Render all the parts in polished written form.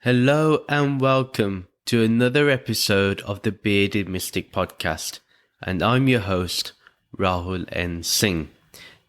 Hello and welcome to another episode of the Bearded Mystic Podcast, and I'm your host, Rahul N. Singh.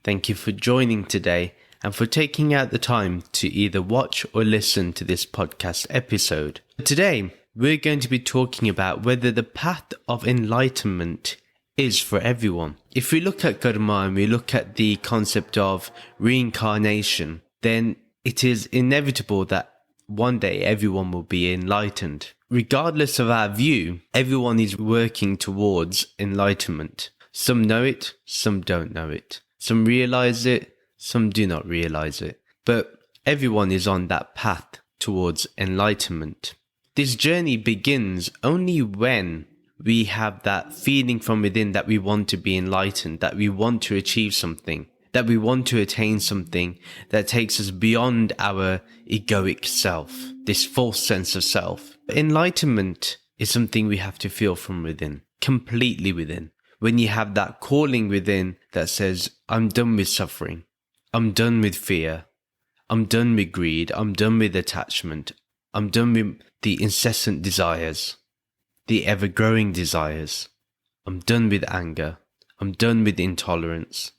Thank you for joining today and for taking out the time to either watch or listen to this podcast episode. Today, we're going to be talking about whether the path of enlightenment is for everyone. If we look at Karma and we look at the concept of reincarnation, then it is inevitable that one day everyone will be enlightened. Regardless of our view, everyone is working towards enlightenment. Some know it, some don't know it. Some realize it, some do not realize it. But everyone is on that path towards enlightenment. This journey begins only when we have that feeling from within that we want to be enlightened, that we want to achieve something, that we want to attain something that takes us beyond our egoic self, this false sense of self. Enlightenment is something we have to feel from within, completely within. When you have that calling within that says, I'm done with suffering, I'm done with fear, I'm done with greed, I'm done with attachment, I'm done with the incessant desires, the ever-growing desires, I'm done with anger, I'm done with intolerance.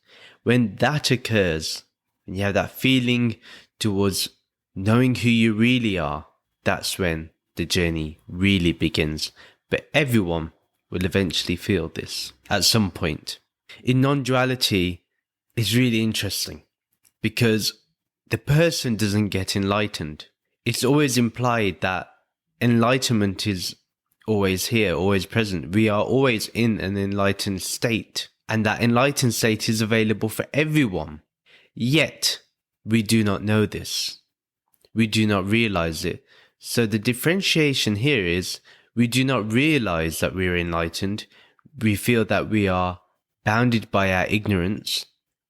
When that occurs, and you have that feeling towards knowing who you really are, that's when the journey really begins. But everyone will eventually feel this at some point. In non-duality, it's really interesting because the person doesn't get enlightened. It's always implied that enlightenment is always here, always present. We are always in an enlightened state. And that enlightened state is available for everyone. Yet, we do not know this. We do not realize it. So the differentiation here is we do not realize that we are enlightened. We feel that we are bounded by our ignorance.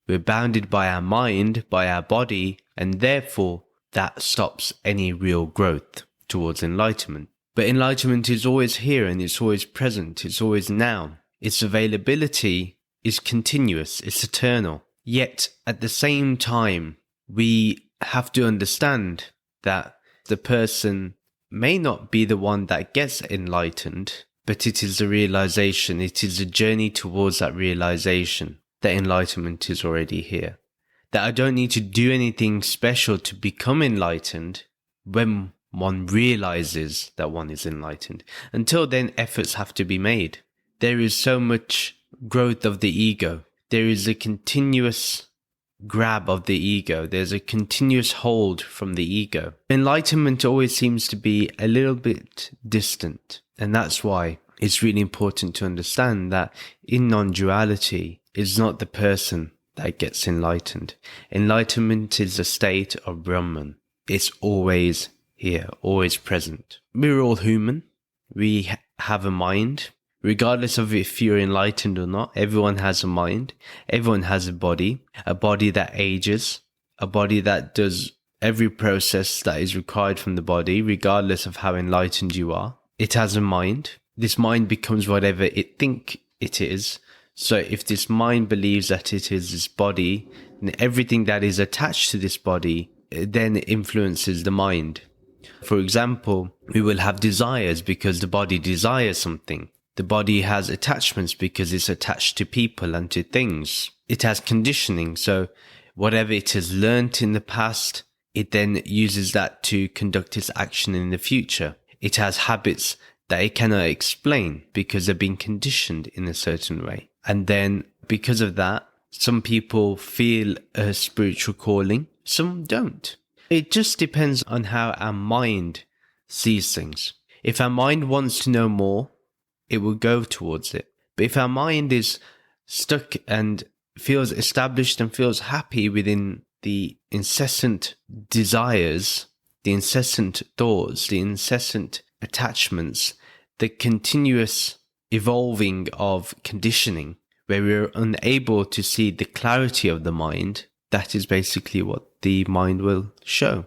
We're bounded by our mind, by our body, and therefore that stops any real growth towards enlightenment. But enlightenment is always here and it's always present. It's always now. Its availability is continuous, it's eternal. Yet, at the same time, we have to understand that the person may not be the one that gets enlightened, but it is a realization, it is a journey towards that realization that enlightenment is already here. That I don't need to do anything special to become enlightened when one realizes that one is enlightened. Until then, efforts have to be made. There is so much growth of the ego. There is a continuous grab of the ego. There's a continuous hold from the ego. Enlightenment always seems to be a little bit distant. And that's why it's really important to understand that in non-duality, it's not the person that gets enlightened. Enlightenment is a state of Brahman. It's always here, always present. We're all human. We have a mind. Regardless of if you're enlightened or not, everyone has a mind, everyone has a body that ages, a body that does every process that is required from the body, regardless of how enlightened you are. It has a mind. This mind becomes whatever it thinks it is. So if this mind believes that it is this body, then everything that is attached to this body then influences the mind. For example, we will have desires because the body desires something. The body has attachments because it's attached to people and to things. It has conditioning, so whatever it has learnt in the past, it then uses that to conduct its action in the future. It has habits that it cannot explain because they've been conditioned in a certain way. And then because of that, some people feel a spiritual calling, some don't. It just depends on how our mind sees things. If our mind wants to know more, it will go towards it. But if our mind is stuck and feels established and feels happy within the incessant desires, the incessant thoughts, the incessant attachments, the continuous evolving of conditioning, where we're unable to see the clarity of the mind, that is basically what the mind will show.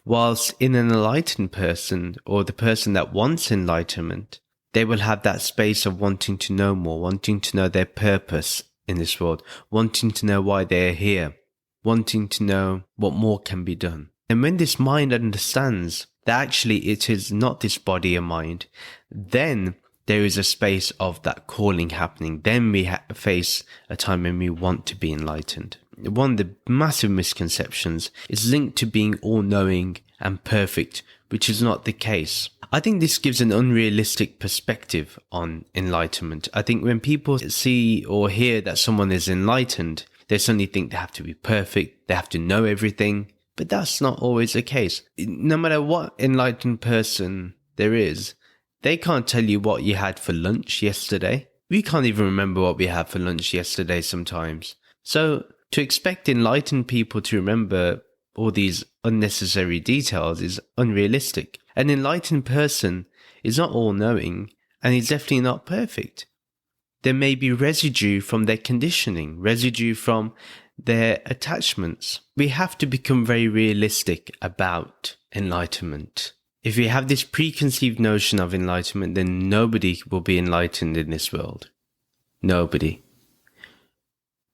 Whilst in an enlightened person, or the person that wants enlightenment, they will have that space of wanting to know more, wanting to know their purpose in this world, wanting to know why they're here, wanting to know what more can be done. And when this mind understands that actually it is not this body and mind, then there is a space of that calling happening. Then we face a time when we want to be enlightened. One of the massive misconceptions is linked to being all-knowing and perfect, which is not the case. I think this gives an unrealistic perspective on enlightenment. I think when people see or hear that someone is enlightened, they suddenly think they have to be perfect, they have to know everything, but that's not always the case. No matter what enlightened person there is, they can't tell you what you had for lunch yesterday. We can't even remember what we had for lunch yesterday sometimes. So to expect enlightened people to remember all these unnecessary details is unrealistic. An enlightened person is not all-knowing, and is definitely not perfect. There may be residue from their conditioning, residue from their attachments. We have to become very realistic about enlightenment. If we have this preconceived notion of enlightenment, then nobody will be enlightened in this world. Nobody.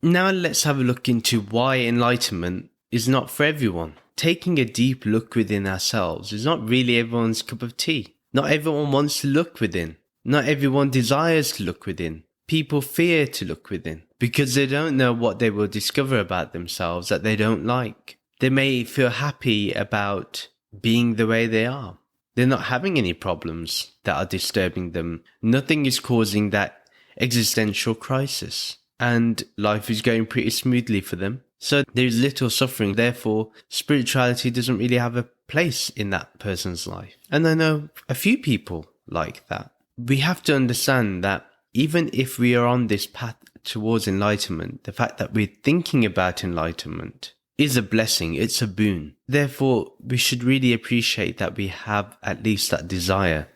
Now let's have a look into why enlightenment is not for everyone. Taking a deep look within ourselves is not really everyone's cup of tea. Not everyone wants to look within. Not everyone desires to look within. People fear to look within because they don't know what they will discover about themselves that they don't like. They may feel happy about being the way they are. They're not having any problems that are disturbing them. Nothing is causing that existential crisis. And life is going pretty smoothly for them. So there's little suffering. Therefore, spirituality doesn't really have a place in that person's life. And I know a few people like that. We have to understand that even if we are on this path towards enlightenment, the fact that we're thinking about enlightenment is a blessing. It's a boon. Therefore, we should really appreciate that we have at least that desire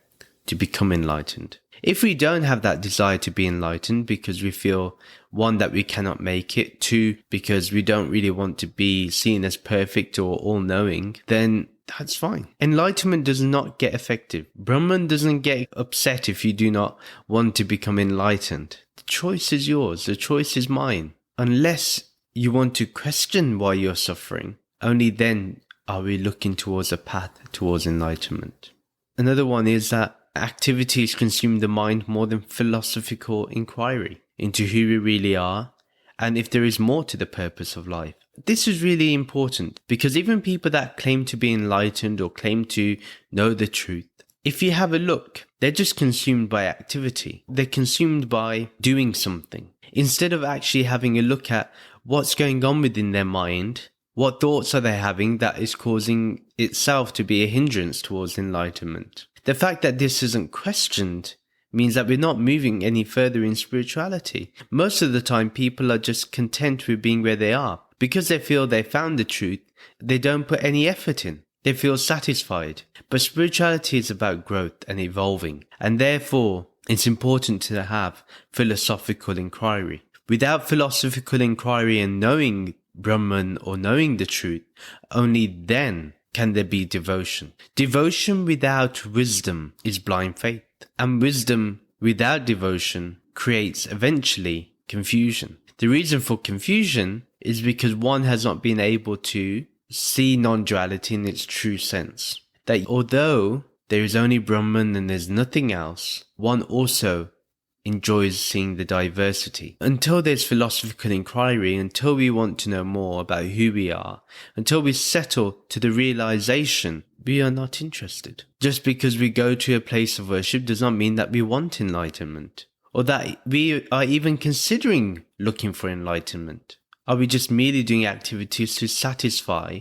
to become enlightened. If we don't have that desire to be enlightened because we feel, one, that we cannot make it, two, because we don't really want to be seen as perfect or all-knowing, then that's fine. Enlightenment does not get effective. Brahman doesn't get upset if you do not want to become enlightened. The choice is yours. The choice is mine. Unless you want to question why you're suffering, only then are we looking towards a path towards enlightenment. Another one is that activities consume the mind more than philosophical inquiry into who we really are and if there is more to the purpose of life. This is really important because even people that claim to be enlightened or claim to know the truth, if you have a look, they're just consumed by activity. They're consumed by doing something. Instead of actually having a look at what's going on within their mind, what thoughts are they having that is causing itself to be a hindrance towards enlightenment. The fact that this isn't questioned means that we're not moving any further in spirituality. Most of the time, people are just content with being where they are. Because they feel they found the truth, they don't put any effort in. They feel satisfied. But spirituality is about growth and evolving. And therefore, it's important to have philosophical inquiry. Without philosophical inquiry and knowing Brahman or knowing the truth, only then can there be devotion. Devotion without wisdom is blind faith. And wisdom without devotion creates eventually confusion. The reason for confusion is because one has not been able to see non-duality in its true sense. That although there is only Brahman and there's nothing else, one also enjoys seeing the diversity. Until there's philosophical inquiry, until we want to know more about who we are, until we settle to the realization, we are not interested. Just because we go to a place of worship does not mean that we want enlightenment, or that we are even considering looking for enlightenment. Are we just merely doing activities to satisfy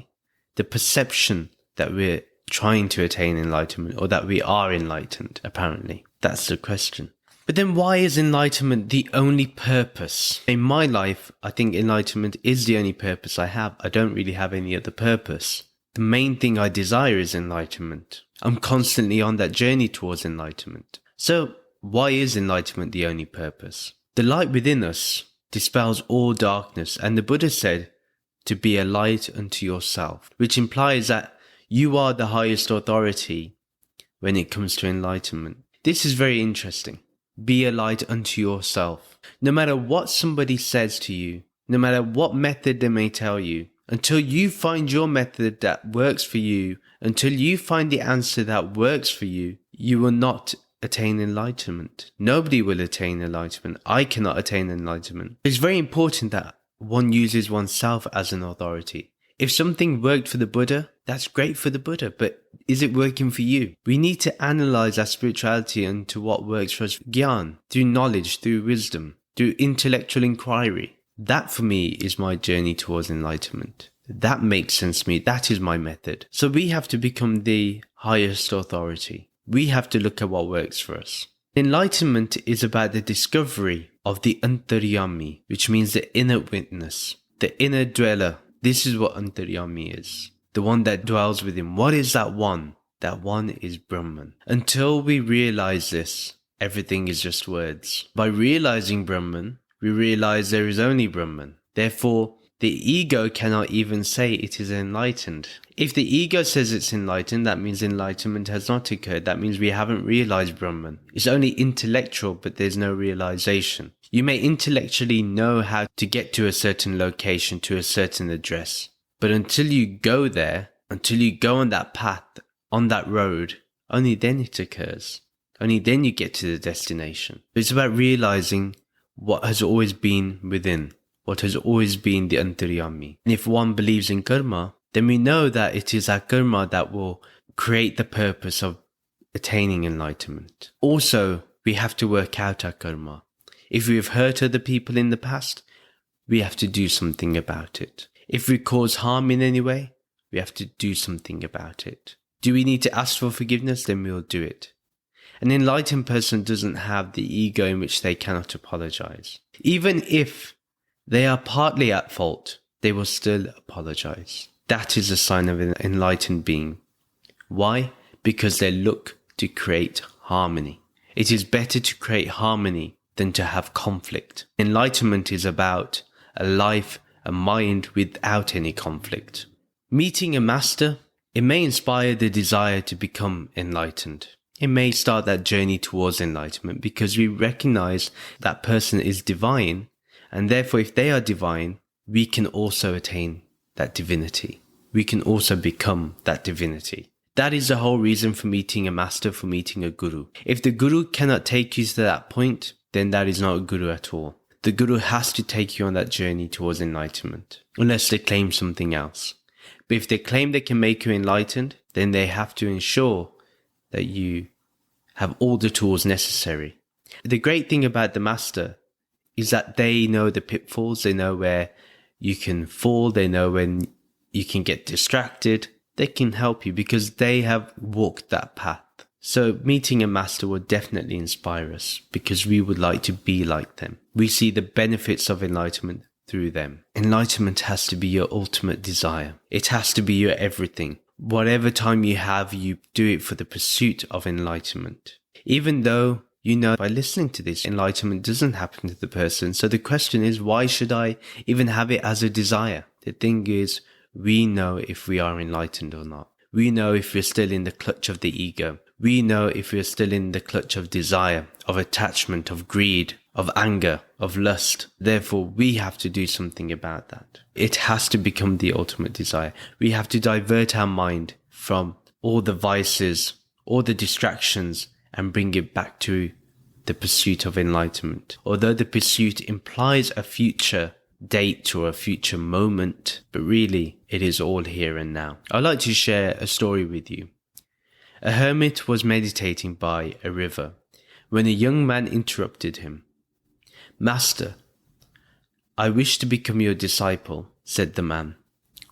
the perception that we're trying to attain enlightenment, or that we are enlightened, apparently? That's the question. But then why is enlightenment the only purpose? In my life, I think enlightenment is the only purpose I have. I don't really have any other purpose. The main thing I desire is enlightenment. I'm constantly on that journey towards enlightenment. So why is enlightenment the only purpose? The light within us dispels all darkness, and the Buddha said to be a light unto yourself, which implies that you are the highest authority when it comes to enlightenment. This is very interesting. Be a light unto yourself. No matter what somebody says to you, no matter what method they may tell you, Until you find your method that works for you, until you find the answer that works for you, you will not attain enlightenment. Nobody will attain enlightenment. I cannot attain enlightenment. It's very important that one uses oneself as an authority. If something worked for the Buddha, that's great for the Buddha, but is it working for you? We need to analyze our spirituality into what works for us. Gyan, through knowledge, through wisdom, through intellectual inquiry. That for me is my journey towards enlightenment. That makes sense to me. That is my method. So we have to become the highest authority. We have to look at what works for us. Enlightenment is about the discovery of the Antaryami, which means the inner witness, the inner dweller. This is what Antaryami is. The one that dwells within. What is that one? That one is Brahman. Until we realize this, everything is just words. By realizing Brahman, we realize there is only Brahman. Therefore, the ego cannot even say it is enlightened. If the ego says it's enlightened, that means enlightenment has not occurred. That means we haven't realized Brahman. It's only intellectual, but there's no realization. You may intellectually know how to get to a certain location, to a certain address. But until you go there, until you go on that path, on that road, only then it occurs. Only then you get to the destination. It's about realizing what has always been within. What has always been the Antaryami. And if one believes in karma, then we know that it is our karma that will create the purpose of attaining enlightenment. Also, we have to work out our karma. If we have hurt other people in the past, we have to do something about it. If we cause harm in any way, we have to do something about it. Do we need to ask for forgiveness? Then we'll do it. An enlightened person doesn't have the ego in which they cannot apologize. Even if they are partly at fault, they will still apologize. That is a sign of an enlightened being. Why? Because they look to create harmony. It is better to create harmony than to have conflict. Enlightenment is about a life, a mind without any conflict. Meeting a master, it may inspire the desire to become enlightened. It may start that journey towards enlightenment because we recognize that person is divine. And therefore, if they are divine, we can also attain that divinity. We can also become that divinity. That is the whole reason for meeting a master, for meeting a guru. If the guru cannot take you to that point, then that is not a guru at all. The guru has to take you on that journey towards enlightenment, unless they claim something else. But if they claim they can make you enlightened, then they have to ensure that you have all the tools necessary. The great thing about the master is that they know the pitfalls, they know where you can fall, they know when you can get distracted. They can help you because they have walked that path. So meeting a master will definitely inspire us because we would like to be like them. We see the benefits of enlightenment through them. Enlightenment has to be your ultimate desire. It has to be your everything. Whatever time you have, you do it for the pursuit of enlightenment. Even though you know by listening to this, enlightenment doesn't happen to the person. So the question is, why should I even have it as a desire? The thing is, we know if we are enlightened or not. We know if we're still in the clutch of the ego. We know if we're still in the clutch of desire, of attachment, of greed, of anger, of lust. Therefore, we have to do something about that. It has to become the ultimate desire. We have to divert our mind from all the vices, all the distractions, and bring it back to the pursuit of enlightenment. Although the pursuit implies a future date or a future moment, but really it is all here and now. I'd like to share a story with you. A hermit was meditating by a river when a young man interrupted him. "Master, I wish to become your disciple," said the man.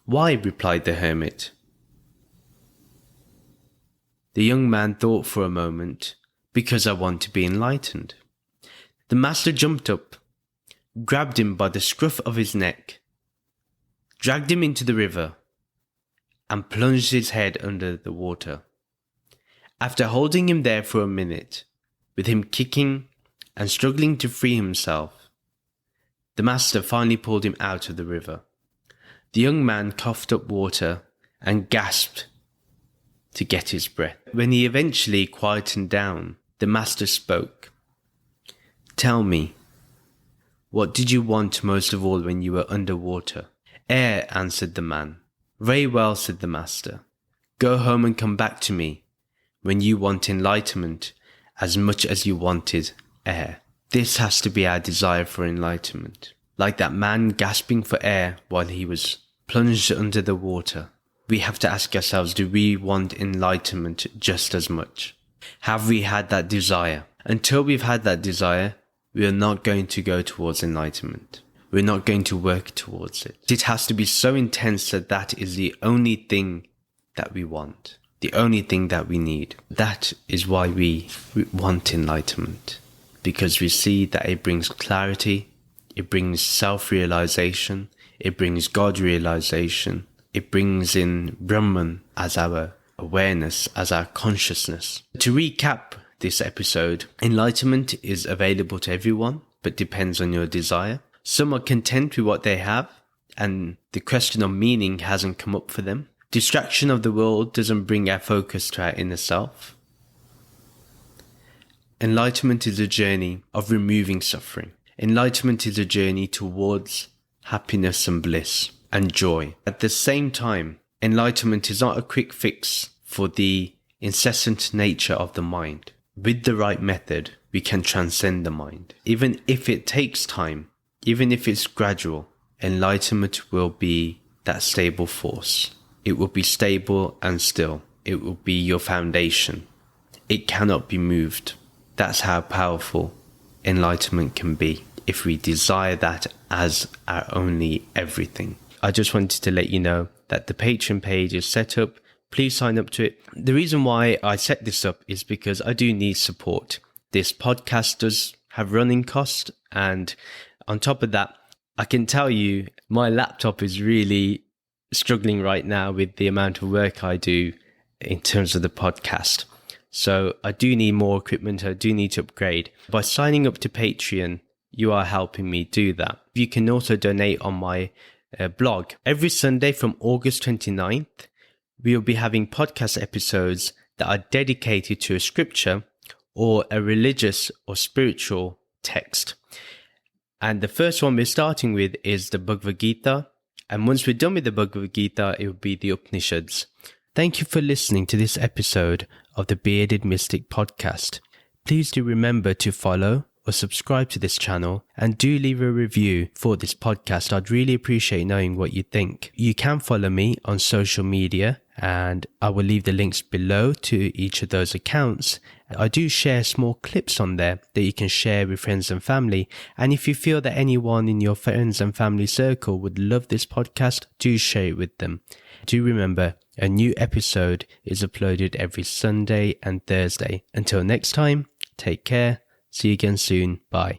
"Why?" replied the hermit. The young man thought for a moment. "Because I want to be enlightened." The master jumped up, grabbed him by the scruff of his neck, dragged him into the river, and plunged his head under the water. After holding him there for a minute, with him kicking and struggling to free himself, the master finally pulled him out of the river. The young man coughed up water and gasped to get his breath. When he eventually quietened down, the master spoke. "Tell me, what did you want most of all when you were underwater?" Air, answered the man. Very well, said the master. Go home and come back to me when you want enlightenment as much as you wanted air. This has to be our desire for enlightenment. Like that man gasping for air while he was plunged under the water. We have to ask ourselves, do we want enlightenment just as much? Have we had that desire? Until we've had that desire, we are not going to go towards enlightenment. We're not going to work towards it. It has to be so intense that that is the only thing that we want. The only thing that we need. That is why we want enlightenment. Because we see that it brings clarity, it brings self-realization, it brings God-realization, it brings in Brahman as our awareness, as our consciousness. To recap this episode, enlightenment is available to everyone, but depends on your desire. Some are content with what they have, and the question of meaning hasn't come up for them. Distraction of the world doesn't bring our focus to our inner self. Enlightenment is a journey of removing suffering. Enlightenment is a journey towards happiness and bliss and joy. At the same time, enlightenment is not a quick fix for the incessant nature of the mind. With the right method, we can transcend the mind. Even if it takes time, even if it's gradual, enlightenment will be that stable force. It will be stable and still. It will be your foundation. It cannot be moved. That's how powerful enlightenment can be if we desire that as our only everything. I just wanted to let you know that the Patreon page is set up. Please sign up to it. The reason why I set this up is because I do need support. This podcast does have running costs, and on top of that, I can tell you my laptop is really struggling right now with the amount of work I do in terms of the podcast. So I do need more equipment. I do need to upgrade. By signing up to Patreon, you are helping me do that. You can also donate on my blog. Every Sunday from August 29th, we will be having podcast episodes that are dedicated to a scripture or a religious or spiritual text. And the first one we're starting with is the Bhagavad Gita. And once we're done with the Bhagavad Gita, it will be the Upanishads. Thank you for listening to this episode of the Bearded Mystic podcast. Please do remember to follow or subscribe to this channel, and do leave a review for this podcast. I'd really appreciate knowing what you think. You can follow me on social media, and I will leave the links below to each of those accounts. I do share small clips on there that you can share with friends and family. And if you feel that anyone in your friends and family circle would love this podcast, do share it with them. Do remember, a new episode is uploaded every Sunday and Thursday. Until next time, take care. See you again soon. Bye.